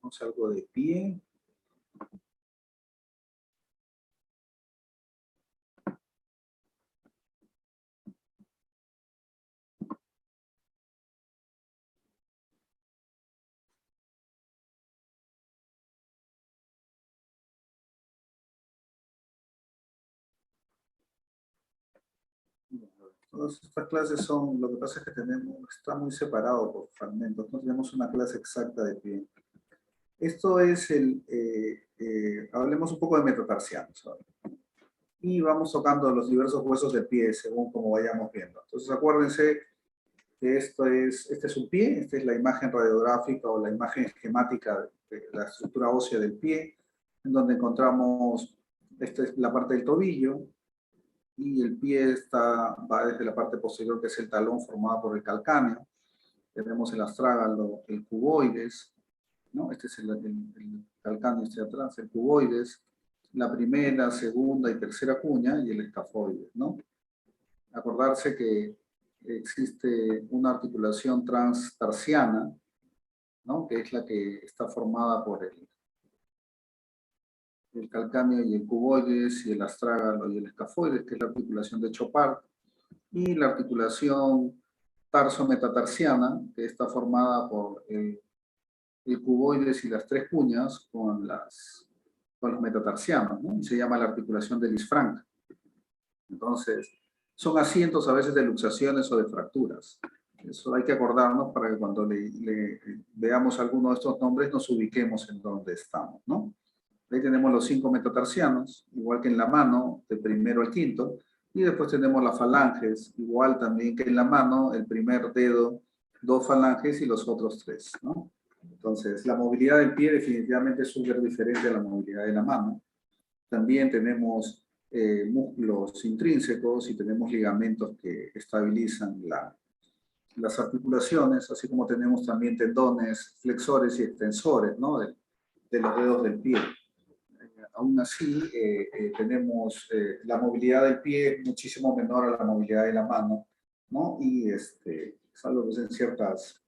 Vamos a algo de pie. Todas estas clases son, lo que pasa es que tenemos, está muy separado por fragmentos, no tenemos una clase exacta de pie. Esto es hablemos un poco de metatarsianos ahora. Y vamos tocando los diversos huesos del pie según como vayamos viendo. Entonces acuérdense que este es un pie, esta es la imagen radiográfica o la imagen esquemática de la estructura ósea del pie, en donde encontramos, esta es la parte del tobillo, y el pie va desde la parte posterior, que es el talón formado por el calcáneo. Tenemos el astrágalo, el cuboides, ¿no? Este es el calcáneo, este de atrás, el cuboides, la primera, segunda y tercera cuña y el escafoides, ¿no? Acordarse que existe una articulación transtarsiana, ¿no? Que es la que está formada por el calcáneo y el cuboides y el astrágalo y el escafoides, que es la articulación de Chopard, y la articulación tarso-metatarsiana, que está formada por el cuboides y las tres cuñas con los metatarsianos, ¿no? Y se llama la articulación de Lisfranc. Entonces, son asientos a veces de luxaciones o de fracturas. Eso hay que acordarnos para que cuando veamos alguno de estos nombres nos ubiquemos en donde estamos, ¿no? Ahí tenemos los 5 metatarsianos, igual que en la mano, del primero al quinto, y después tenemos las falanges, igual también que en la mano, el primer dedo, 2 falanges y los otros 3, ¿no? Entonces, la movilidad del pie definitivamente es súper diferente a la movilidad de la mano. También tenemos músculos intrínsecos y tenemos ligamentos que estabilizan las articulaciones, así como tenemos también tendones, flexores y extensores, ¿no? de los dedos del pie. Aún así, tenemos la movilidad del pie muchísimo menor a la movilidad de la mano, ¿no? Y salvo en ciertas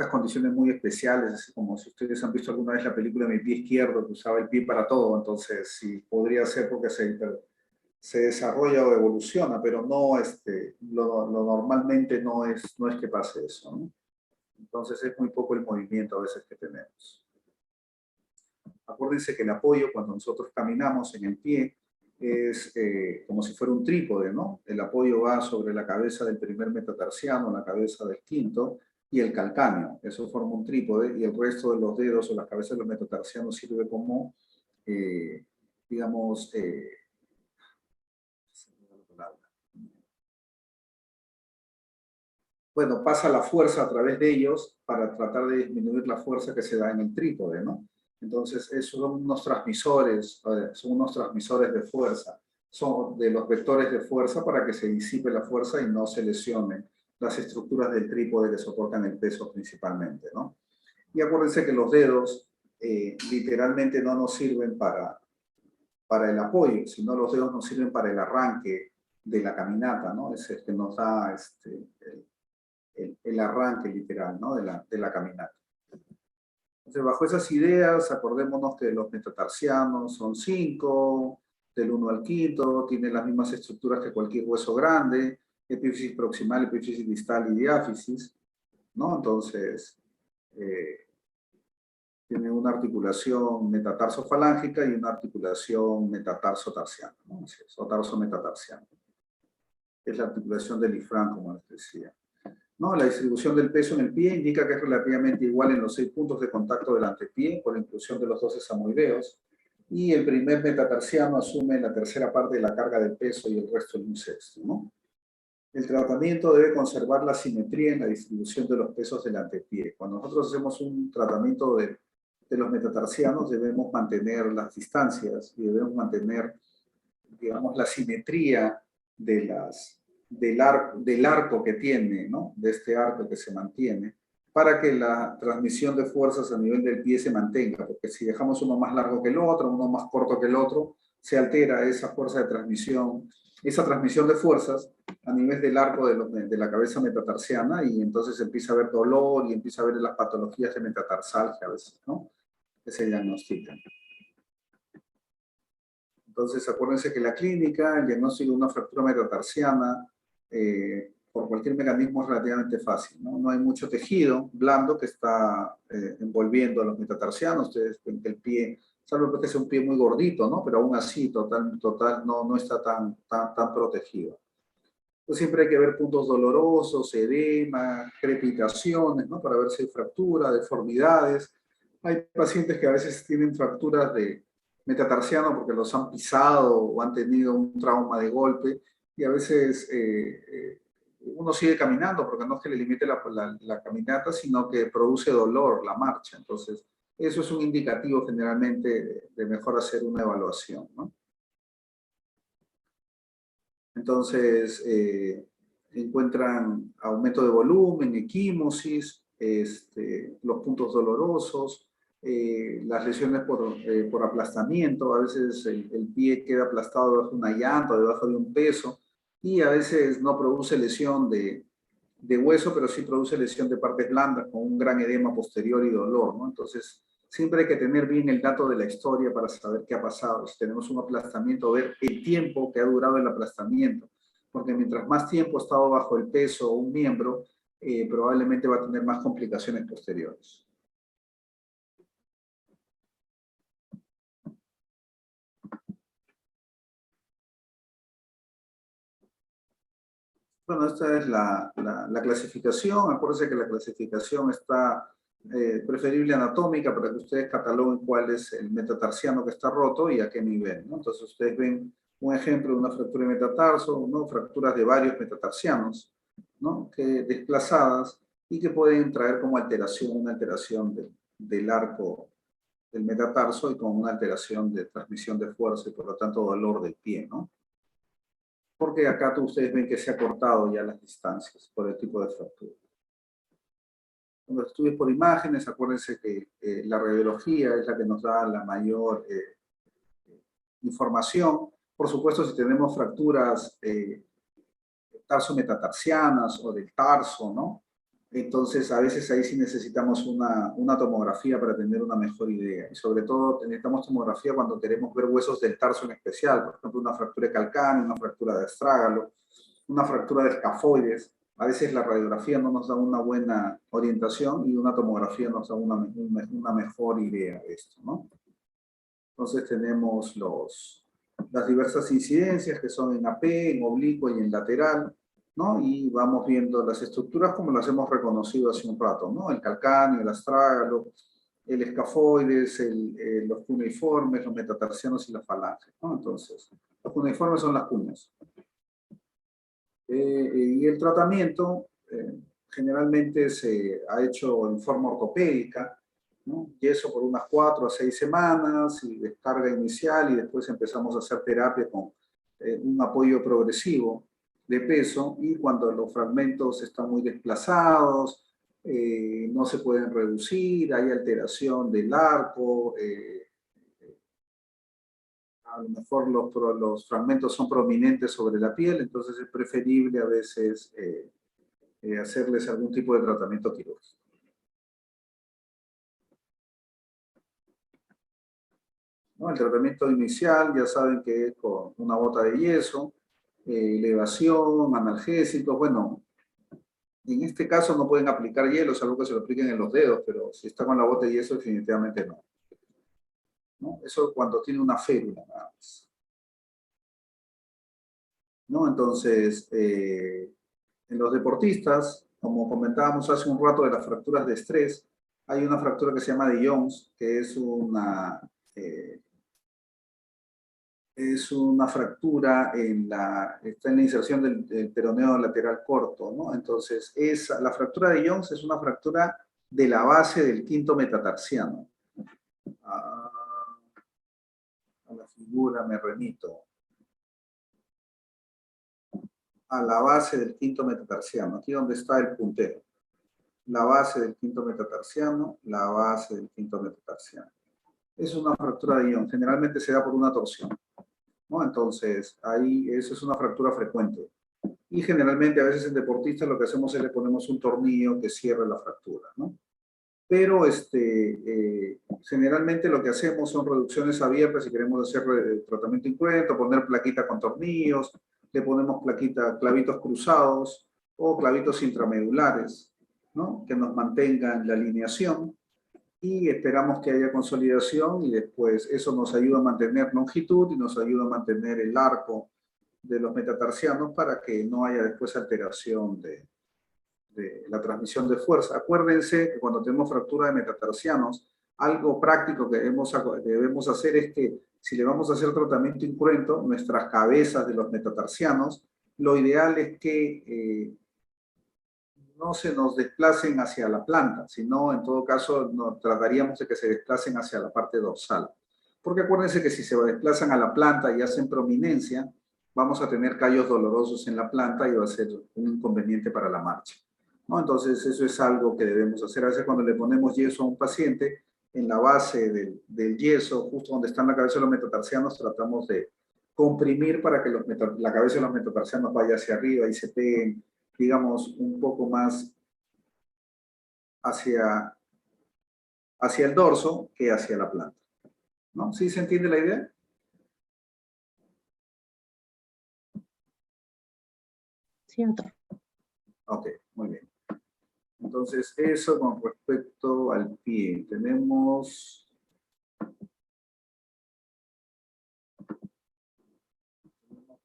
condiciones muy especiales, así como si ustedes han visto alguna vez la película Mi pie izquierdo, que usaba el pie para todo, entonces sí, podría ser porque se desarrolla o evoluciona, pero no, lo normalmente no es que pase eso, ¿no? Entonces es muy poco el movimiento a veces que tenemos. Acuérdense que el apoyo cuando nosotros caminamos en el pie es como si fuera un trípode, ¿no? El apoyo va sobre la cabeza del primer metatarsiano, la cabeza del quinto y el calcáneo. Eso forma un trípode y el resto de los dedos o la cabeza de los metatarsianos sirve como, digamos, bueno, pasa la fuerza a través de ellos para tratar de disminuir la fuerza que se da en el trípode, ¿no? Entonces, esos son unos transmisores de fuerza, son de los vectores de fuerza para que se disipe la fuerza y no se lesionen las estructuras del trípode que soportan el peso principalmente, ¿no? Y acuérdense que los dedos literalmente no nos sirven para el apoyo, sino los dedos nos sirven para el arranque de la caminata, ¿no? Es el que nos da el arranque literal, ¿no? de la caminata. Entonces, bajo esas ideas, acordémonos que los metatarsianos son 5, del 1 al quinto, tienen las mismas estructuras que cualquier hueso grande, epífisis proximal, epífisis distal y diáfisis, ¿no? Entonces, tiene una articulación metatarso-falángica y una articulación metatarso-tarsiana, ¿no? O tarso-metatarsiana. Es la articulación del Lisfranc, como les decía. ¿No? La distribución del peso en el pie indica que es relativamente igual en los 6 puntos de contacto del antepié, por inclusión de los 12 samoideos, y el primer metatarsiano asume la tercera parte de la carga del peso y el resto en un sexto, ¿no? El tratamiento debe conservar la simetría en la distribución de los pesos del antepié. Cuando nosotros hacemos un tratamiento de los metatarsianos, debemos mantener las distancias y debemos mantener, digamos, la simetría del arco que tiene, ¿no? De este arco que se mantiene, para que la transmisión de fuerzas a nivel del pie se mantenga, porque si dejamos uno más largo que el otro, uno más corto que el otro, se altera esa fuerza de transmisión esa transmisión de fuerzas a nivel del arco de la cabeza metatarsiana, y entonces empieza a haber dolor y empieza a haber las patologías de metatarsalgia a veces, ¿no? Que se diagnostican. Entonces, acuérdense que la clínica, el diagnóstico de una fractura metatarsiana, por cualquier mecanismo es relativamente fácil, ¿no? No hay mucho tejido blando que está envolviendo a los metatarsianos. Ustedes ven que el pie, salvo que sea un pie muy gordito, ¿no? Pero aún así, no está tan protegido. Entonces, siempre hay que ver puntos dolorosos, edema, crepitaciones, ¿no? Para ver si hay fractura, deformidades. Hay pacientes que a veces tienen fracturas de metatarsiano porque los han pisado o han tenido un trauma de golpe, y a veces uno sigue caminando porque no es que le limite la caminata, sino que produce dolor la marcha. Entonces, eso es un indicativo generalmente de mejor hacer una evaluación, ¿no? Entonces, encuentran aumento de volumen, equimosis, los puntos dolorosos, las lesiones por aplastamiento. A veces el pie queda aplastado debajo de una llanta, debajo de un peso, y a veces no produce lesión de hueso, pero sí produce lesión de partes blandas con un gran edema posterior y dolor, ¿no? Entonces, siempre hay que tener bien el dato de la historia para saber qué ha pasado. Si tenemos un aplastamiento, ver el tiempo que ha durado el aplastamiento, porque mientras más tiempo ha estado bajo el peso un miembro, probablemente va a tener más complicaciones posteriores. Bueno, esta es la clasificación. Acuérdense que la clasificación está preferible anatómica para que ustedes cataloguen cuál es el metatarsiano que está roto y a qué nivel, ¿no? Entonces ustedes ven un ejemplo de una fractura de metatarso, ¿no? Fracturas de varios metatarsianos, ¿no? Que desplazadas y que pueden traer como alteración, una alteración del arco del metatarso y con una alteración de transmisión de fuerza y por lo tanto dolor del pie, ¿no? Porque acá ustedes ven que se ha cortado ya las distancias por el tipo de fractura. En los estudios por imágenes, acuérdense que la radiología es la que nos da la mayor información. Por supuesto, si tenemos fracturas tarso-metatarsianas o del tarso, ¿no? Entonces, a veces ahí sí necesitamos una tomografía para tener una mejor idea. Y sobre todo, necesitamos tomografía cuando queremos ver huesos del tarso en especial. Por ejemplo, una fractura de calcáneo, una fractura de astrágalo, una fractura de escafoides. A veces la radiografía no nos da una buena orientación y una tomografía nos da una mejor idea de esto, ¿no? Entonces tenemos las diversas incidencias que son en AP, en oblicuo y en lateral, ¿no? Y vamos viendo las estructuras como las hemos reconocido hace un rato, ¿no? El calcáneo, el astrágalo, el escafoides, los cuneiformes, los metatarsianos y las falanges, ¿no? Entonces, los cuneiformes son las cuñas. Y el tratamiento generalmente se ha hecho en forma ortopédica, ¿no? Yeso por unas 4 a 6 semanas y descarga inicial, y después empezamos a hacer terapia con un apoyo progresivo de peso, y cuando los fragmentos están muy desplazados, no se pueden reducir, hay alteración del arco, a lo mejor los fragmentos son prominentes sobre la piel, entonces es preferible a veces hacerles algún tipo de tratamiento quirúrgico. ¿No? El tratamiento inicial ya saben que es con una bota de yeso, elevación, analgésicos. Bueno, en este caso no pueden aplicar hielo, salvo que se lo apliquen en los dedos, pero si está con la bota de yeso definitivamente no. ¿No? Eso cuando tiene una férula nada más. ¿No? Entonces, en los deportistas, como comentábamos hace un rato de las fracturas de estrés, hay una fractura que se llama de Jones, que es una fractura está en la inserción del peroneo lateral corto, ¿no? Entonces, la fractura de Jones es una fractura de la base del quinto metatarsiano. A la figura me remito. A la base del quinto metatarsiano, aquí donde está el puntero. La base del quinto metatarsiano, la base del quinto metatarsiano. Es una fractura de Jones, generalmente se da por una torsión. ¿no? Entonces, ahí eso es una fractura frecuente. Y generalmente a veces en deportistas lo que hacemos es le ponemos un tornillo que cierre la fractura, ¿no? Pero generalmente lo que hacemos son reducciones abiertas si queremos hacer tratamiento incruento, poner plaquita con tornillos, le ponemos plaquita, clavitos cruzados o clavitos intramedulares, ¿no? Que nos mantengan la alineación y esperamos que haya consolidación y después eso nos ayuda a mantener longitud y nos ayuda a mantener el arco de los metatarsianos para que no haya después alteración de la transmisión de fuerza. Acuérdense que cuando tenemos fractura de metatarsianos, algo práctico que debemos hacer es que si le vamos a hacer tratamiento incruento, nuestras cabezas de los metatarsianos, lo ideal es que no se nos desplacen hacia la planta, sino en todo caso trataríamos de que se desplacen hacia la parte dorsal. Porque acuérdense que si se desplazan a la planta y hacen prominencia, vamos a tener callos dolorosos en la planta y va a ser un inconveniente para la marcha, ¿no? Entonces eso es algo que debemos hacer. A veces cuando le ponemos yeso a un paciente, en la base del yeso, justo donde están la cabeza de los metatarsianos, tratamos de comprimir para que la cabeza de los metatarsianos vaya hacia arriba y se peguen, digamos, un poco más hacia, hacia el dorso que hacia la planta, ¿no? ¿Sí se entiende la idea? Sí, doctor. Ok, muy bien. Entonces, eso con respecto al pie. Tenemos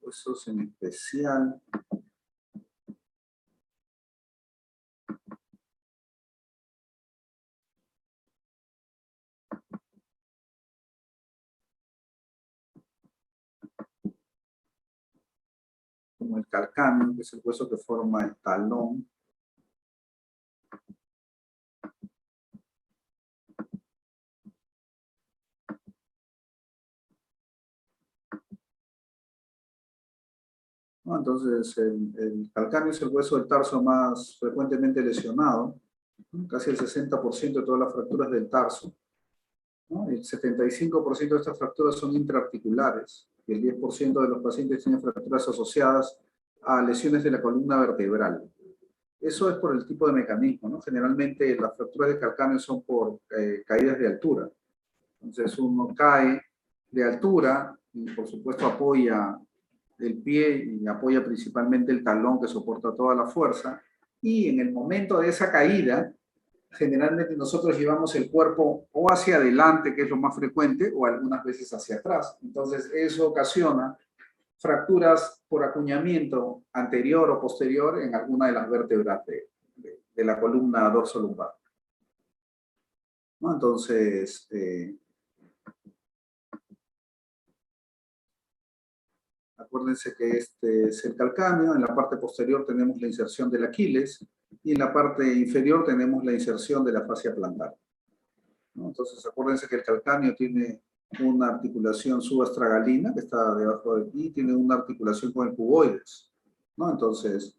huesos en especial. Como el calcáneo, que es el hueso que forma el talón. ¿No? Entonces, el calcáneo es el hueso del tarso más frecuentemente lesionado, ¿no? Casi el 60% de todas las fracturas del tarso, ¿no? El 75% de estas fracturas son intraarticulares y el 10% de los pacientes tienen fracturas asociadas a lesiones de la columna vertebral. Eso es por el tipo de mecanismo, ¿no? Generalmente las fracturas de calcáneo son por caídas de altura. Entonces uno cae de altura y por supuesto apoya el pie y apoya principalmente el talón que soporta toda la fuerza. Y en el momento de esa caída, generalmente nosotros llevamos el cuerpo o hacia adelante, que es lo más frecuente, o algunas veces hacia atrás. Entonces eso ocasiona fracturas por acuñamiento anterior o posterior en alguna de las vértebras de la columna dorso-lumbar, ¿no? Entonces, acuérdense que este es el calcáneo, en la parte posterior tenemos la inserción del Aquiles y en la parte inferior tenemos la inserción de la fascia plantar, ¿no? Entonces, acuérdense que el calcáneo tiene una articulación subastragalina que está debajo de aquí, tiene una articulación con el cuboides, ¿no? Entonces,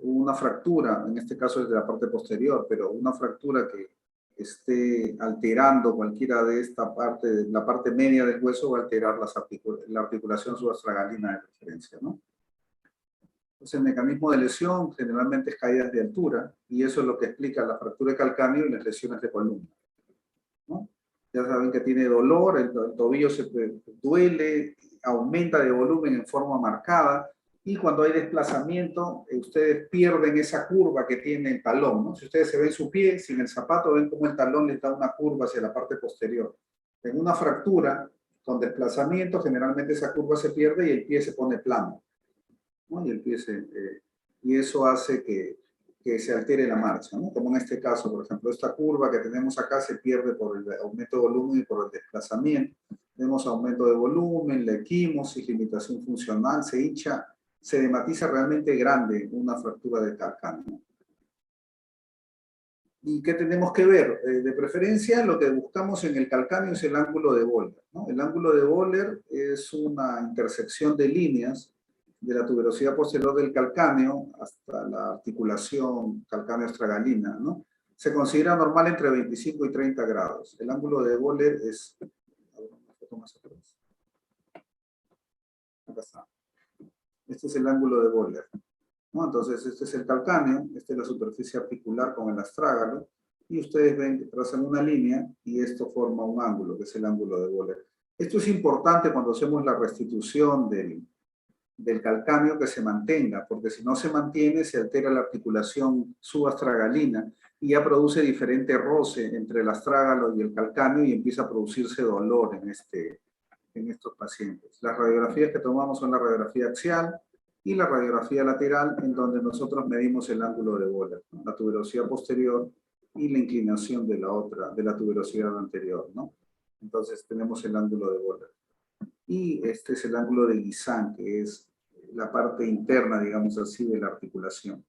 una fractura, en este caso es de la parte posterior, pero una fractura que esté alterando cualquiera de esta parte, la parte media del hueso, va a alterar la articulación subastragalina de referencia, ¿no? Entonces, el mecanismo de lesión generalmente es caídas de altura, y eso es lo que explica la fractura de calcáneo y las lesiones de columna, ¿no? Ya saben que tiene dolor, el tobillo se duele, aumenta de volumen en forma marcada, y cuando hay desplazamiento, ustedes pierden esa curva que tiene el talón, ¿no? Si ustedes se ven su pie sin el zapato, ven como el talón les da una curva hacia la parte posterior. En una fractura con desplazamiento, generalmente esa curva se pierde y el pie se pone plano, ¿no? Y eso hace que se altere la marcha, ¿no? Como en este caso, por ejemplo, esta curva que tenemos acá se pierde por el aumento de volumen y por el desplazamiento. Tenemos aumento de volumen, la equimosis, limitación funcional, se hincha, se edematiza realmente grande una fractura de calcáneo. ¿Y qué tenemos que ver? De preferencia, lo que buscamos en el calcáneo es el ángulo de Boller, ¿no? El ángulo de Boller es una intersección de líneas de la tuberosidad posterior del calcáneo hasta la articulación calcáneo-estragalina, ¿no? Se considera normal entre 25 y 30 grados. El ángulo de Boller es... acá está. Este es el ángulo de Böhler, ¿no? Entonces, este es el calcáneo, esta es la superficie articular con el astrágalo, y ustedes ven que trazan una línea y esto forma un ángulo, que es el ángulo de Böhler. Esto es importante cuando hacemos la restitución del calcáneo, que se mantenga, porque si no se mantiene, se altera la articulación subastragalina y ya produce diferente roce entre el astrágalo y el calcáneo y empieza a producirse dolor en estos pacientes. Las radiografías que tomamos son la radiografía axial y la radiografía lateral, en donde nosotros medimos el ángulo de Böhler, ¿no? La tuberosidad posterior y la inclinación de la tuberosidad anterior, ¿no? Entonces tenemos el ángulo de Böhler. Y este es el ángulo de Guisan, que es la parte interna, digamos así, de la articulación.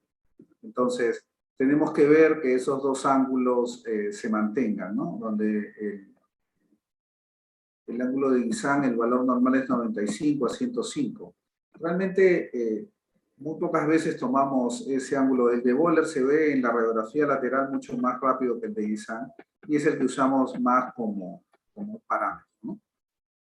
Entonces, tenemos que ver que esos dos ángulos se mantengan, ¿no? Donde el ángulo de Guisan, el valor normal es 95 a 105. Realmente, muy pocas veces tomamos ese ángulo. El de Böhler se ve en la radiografía lateral mucho más rápido que el de Guisan, y es el que usamos más como parámetro, ¿no?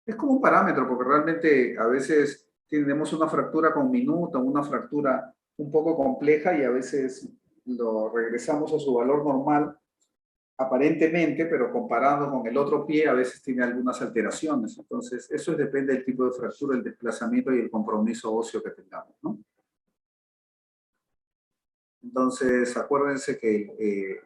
Es como un parámetro, porque realmente a veces tenemos una fractura con minuto, una fractura un poco compleja, y a veces lo regresamos a su valor normal, aparentemente, pero comparado con el otro pie, a veces tiene algunas alteraciones. Entonces, eso depende del tipo de fractura, el desplazamiento y el compromiso óseo que tengamos, ¿no? Entonces, acuérdense que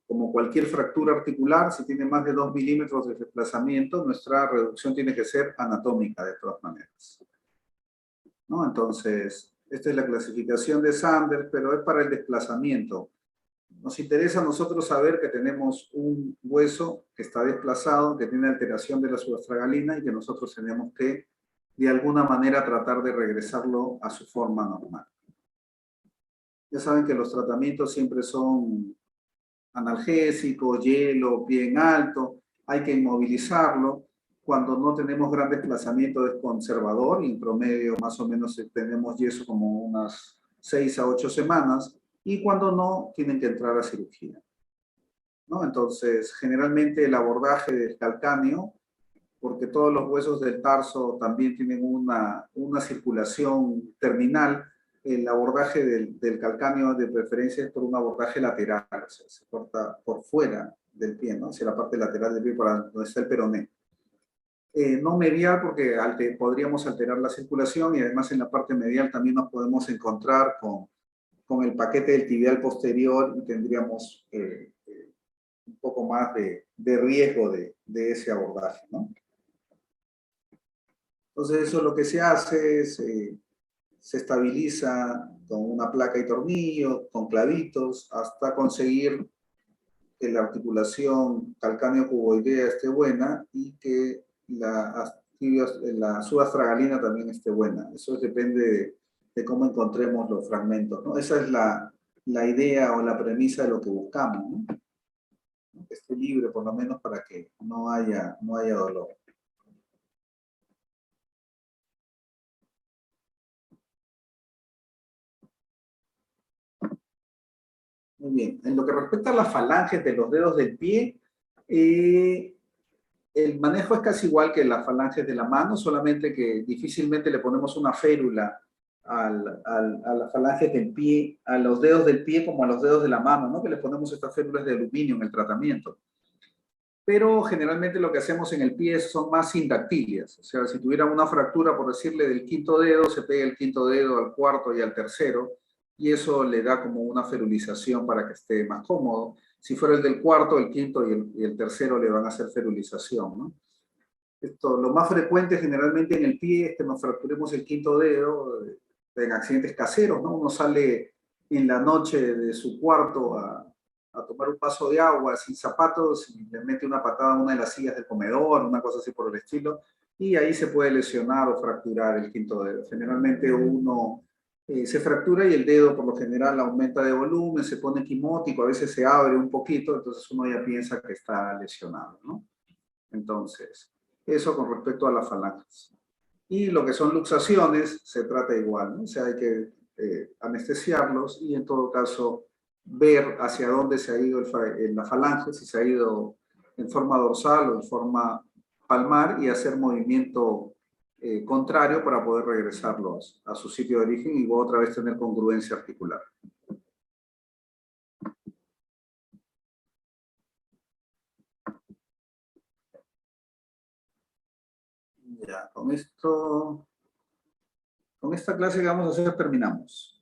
como cualquier fractura articular, si tiene más de 2 milímetros de desplazamiento, nuestra reducción tiene que ser anatómica de todas maneras, ¿no? Entonces, esta es la clasificación de Sanders, pero es para el desplazamiento. Nos interesa a nosotros saber que tenemos un hueso que está desplazado, que tiene alteración de la subastragalina y que nosotros tenemos que, de alguna manera, tratar de regresarlo a su forma normal. Ya saben que los tratamientos siempre son analgésicos, hielo, pie en alto, hay que inmovilizarlo. Cuando no tenemos gran desplazamiento es conservador, y en promedio más o menos tenemos yeso como unas 6 a 8 semanas, y cuando no, tienen que entrar a cirugía, ¿no? Entonces, generalmente el abordaje del calcáneo, porque todos los huesos del tarso también tienen una circulación terminal, el abordaje del calcáneo de preferencia es por un abordaje lateral, o sea, se corta por fuera del pie, ¿no? Hacia la parte lateral del pie, para donde está el peroné. No medial, porque podríamos alterar la circulación, y además en la parte medial también nos podemos encontrar con el paquete del tibial posterior, y tendríamos un poco más de riesgo de ese abordaje, ¿no? Entonces, eso lo que se hace es, se estabiliza con una placa y tornillo, con clavitos, hasta conseguir que la articulación calcáneo-cuboidea esté buena y que la subastragalina también esté buena. Eso depende de cómo encontremos los fragmentos, ¿no? Esa es la idea o la premisa de lo que buscamos, ¿no? Que esté libre, por lo menos, para que no haya dolor. Muy bien. En lo que respecta a las falanges de los dedos del pie, el manejo es casi igual que las falanges de la mano, solamente que difícilmente le ponemos una férula a las falanges del pie, a los dedos del pie como a los dedos de la mano, ¿no? Que le ponemos estas férulas de aluminio en el tratamiento. Pero generalmente lo que hacemos en el pie son más sindactilias. O sea, si tuviera una fractura, por decirle, del quinto dedo, se pega el quinto dedo al cuarto y al tercero, y eso le da como una ferulización para que esté más cómodo. Si fuera el del cuarto, el quinto y el tercero le van a hacer ferulización, ¿no? Lo más frecuente generalmente en el pie es que nos fracturemos el quinto dedo en accidentes caseros, ¿no? Uno sale en la noche de su cuarto a tomar un vaso de agua sin zapatos y le mete una patada a una de las sillas del comedor, una cosa así por el estilo, y ahí se puede lesionar o fracturar el quinto dedo. Generalmente uno se fractura y el dedo por lo general aumenta de volumen, se pone quimótico, a veces se abre un poquito, entonces uno ya piensa que está lesionado, ¿no? Entonces, eso con respecto a las falanges. Y lo que son luxaciones se trata igual, ¿no? O sea, hay que anestesiarlos y en todo caso ver hacia dónde se ha ido la falange, si se ha ido en forma dorsal o en forma palmar, y hacer movimiento contrario para poder regresarlo a su sitio de origen y otra vez tener congruencia articular. Ya, con esta clase que vamos a hacer terminamos.